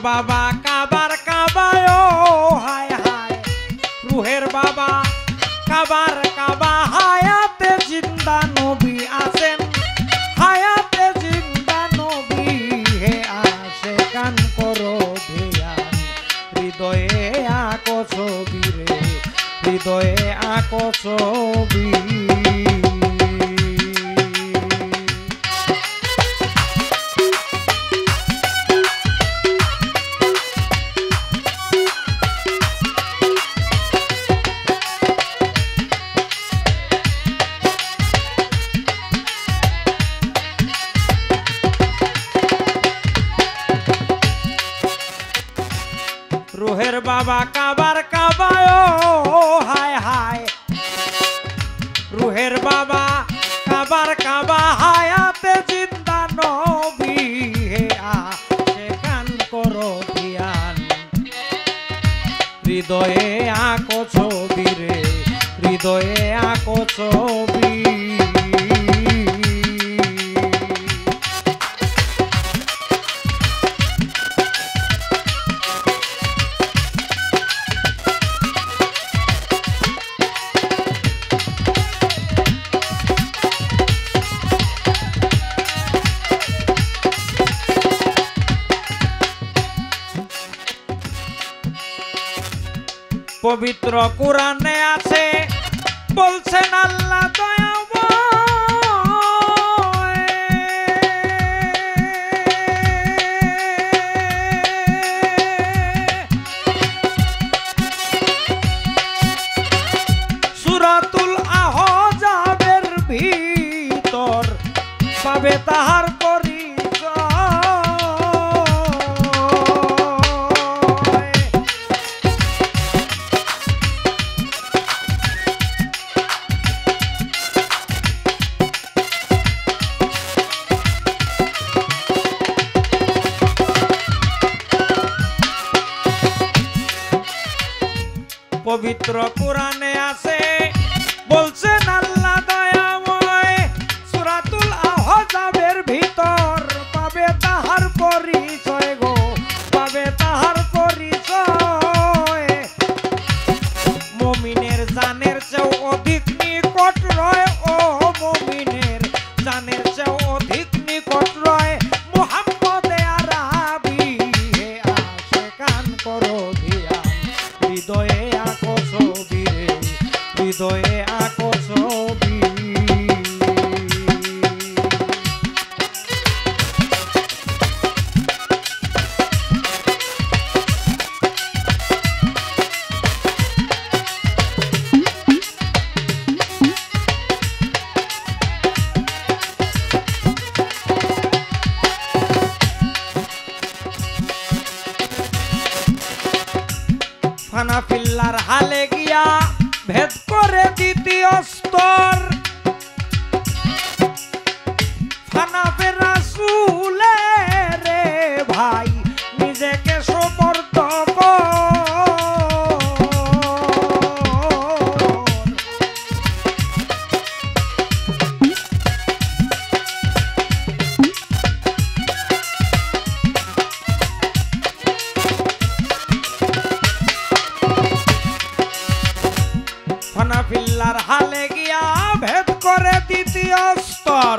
বাবা কাবার কাবায় হায় হায় রুহের বাবা কাবার কাবা হায়াতে জিন্দা নবী আছেন হায়াতে জিন্দা নবী হে আসে কান করো ধ্যান হৃদয়ে আঁকো ছবি রে হৃদয়ে আঁকো ছবি রুহের বাবা কাবার কাবায় হায় হায় রুহের বাবা কাবার কাবা হায়াতে জিন্দা নবী হে আসে কান করো ধ্যান হৃদয়ে আঁকো ছবি রে হৃদয়ে আঁকো ছবি পবিত্র কোরআনে আছে বলছেন আল্লাহ দয়াময় সূরাতুল আহজাবের ভিতর পাবে তাহার পবিত্র কোরআনে আছে বলছেন আল্লাহ দয়াময় সূরাতুল আহজাবের ভিতর পাবে তাহার পরিচয় গো পাবে তাহার পরিচয় মুমিনের জানের চেয়ে অধিক নিকট রয় ও মুমিনের জানের চেয়ে অধিক নিকট রয় মুহাম্মদে আরাবী হে আসে কান করো ধ্যান হৃদয়ে আঁকো ছবি রে হৃদয়ে আঁকো ছবি ফানাফিল্লার হালে গিয়া ভেদ করে দ্বিতীয় স্তর ফানাফের রাসূলে রে ভাই নিজেকে সমর্থ ফানাফিল্লার হালে গিয়া ভেদ করে দ্বিতীয় স্তর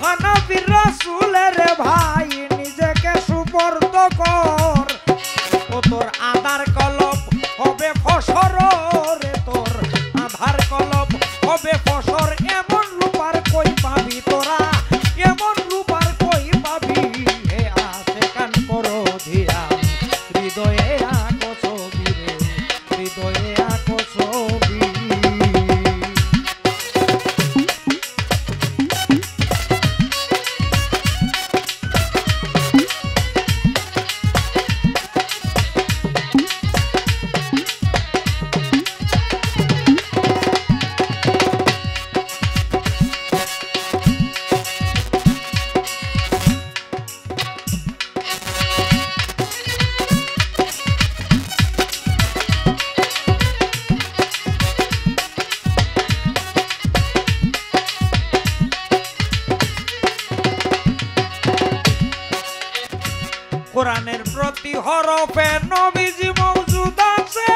ফানাফির রাসূলের ভাই নিজেকে সুপর্দ কর ও তোর আধার কলব হবে ফসর রে তোর আধার কলব হবে ফসর এমন রূপার কই পাবি তোরা এমন রূপার কই পাবি হে আসে কান করো ধ্যান হৃদয়ে আঁকো ছবি রে হৃদয়ে আঁকো ছবি কোরআনের প্রতি প্রতি হরফে নবীজি মওজুদ আছে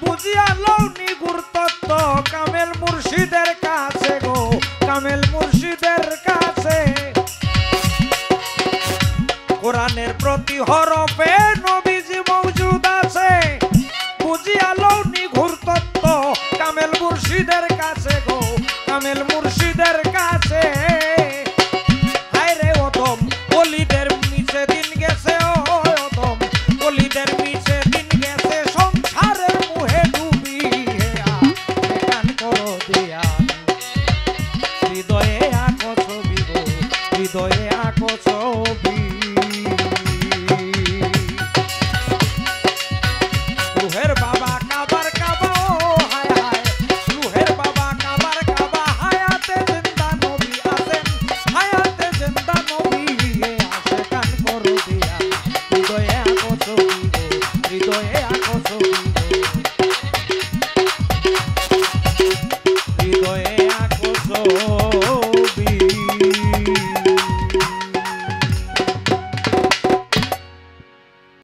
বুঝিয়া লও নিগুড় তত্ত্ব কামেল মুর্শিদের কাছে গো কামেল মুর্শিদের কাছে কোরআনের প্রতি হরফে নবীজি মওজুদ আছে বুঝিয়া লও নিগুড় তত্ত্ব কামেল মুর্শিদের কাছে গো কামেল মুর্শিদ